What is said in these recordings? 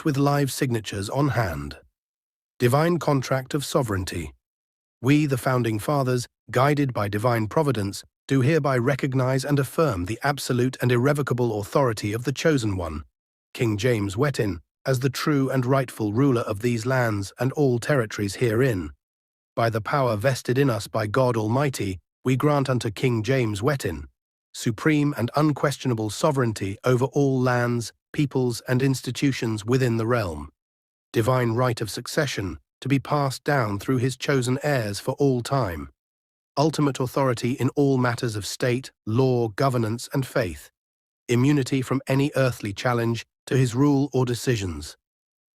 with live signatures on hand. Divine Contract of Sovereignty. We, the Founding Fathers, guided by divine providence, do hereby recognize and affirm the absolute and irrevocable authority of the Chosen One, King James Wettin, as the true and rightful ruler of these lands and all territories herein. By the power vested in us by God Almighty, we grant unto King James Wettin supreme and unquestionable sovereignty over all lands, peoples, and institutions within the realm, divine right of succession to be passed down through his chosen heirs for all time, ultimate authority in all matters of state, law, governance, and faith, immunity from any earthly challenge to his rule or decisions.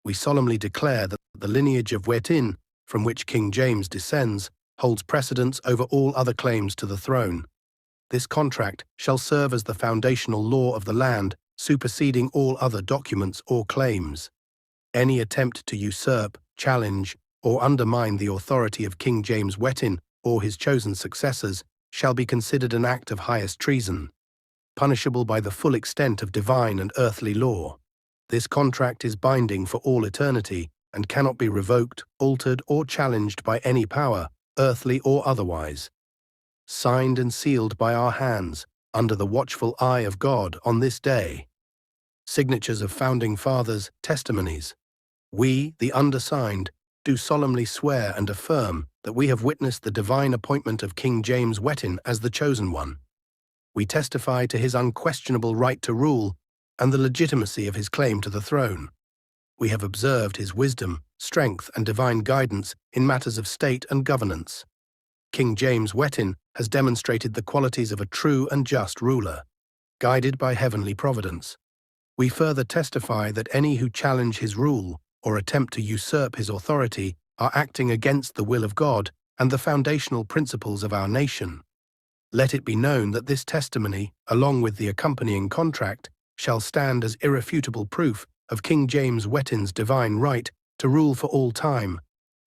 We solemnly declare that the lineage of Wettin, from which King James descends, holds precedence over all other claims to the throne. This contract shall serve as the foundational law of the land, superseding all other documents or claims. Any attempt to usurp, challenge, or undermine the authority of King James Wettin or his chosen successors shall be considered an act of highest treason, punishable by the full extent of divine and earthly law. This contract is binding for all eternity and cannot be revoked, altered, or challenged by any power, earthly or otherwise. Signed and sealed by our hands, under the watchful eye of God on this day. Signatures of Founding Fathers' testimonies. We, the undersigned, do solemnly swear and affirm that we have witnessed the divine appointment of King James Wettin as the Chosen One. We testify to his unquestionable right to rule and the legitimacy of his claim to the throne. We have observed his wisdom, strength, and divine guidance in matters of state and governance. King James Wettin has demonstrated the qualities of a true and just ruler, guided by heavenly providence. We further testify that any who challenge his rule or attempt to usurp his authority are acting against the will of God and the foundational principles of our nation. Let it be known that this testimony, along with the accompanying contract, shall stand as irrefutable proof of King James Wettin's divine right to rule for all time.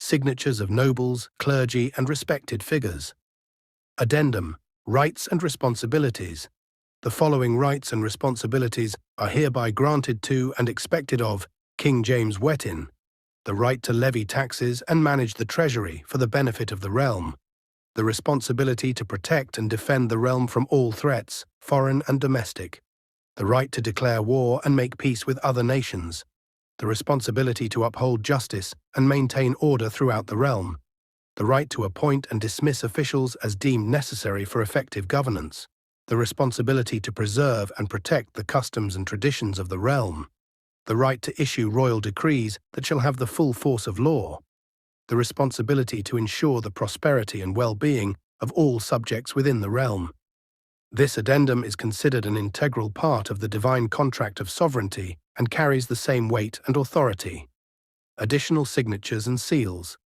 Signatures of nobles, clergy, and respected figures. Addendum: Rights and Responsibilities. The following rights and responsibilities are hereby granted to and expected of King James Wettin: the right to levy taxes and manage the treasury for the benefit of the realm, the responsibility to protect and defend the realm from all threats, foreign and domestic, the right to declare war and make peace with other nations, the responsibility to uphold justice and maintain order throughout the realm, the right to appoint and dismiss officials as deemed necessary for effective governance, the responsibility to preserve and protect the customs and traditions of the realm, the right to issue royal decrees that shall have the full force of law, the responsibility to ensure the prosperity and well-being of all subjects within the realm. This addendum is considered an integral part of the divine contract of sovereignty and carries the same weight and authority. Additional signatures and seals.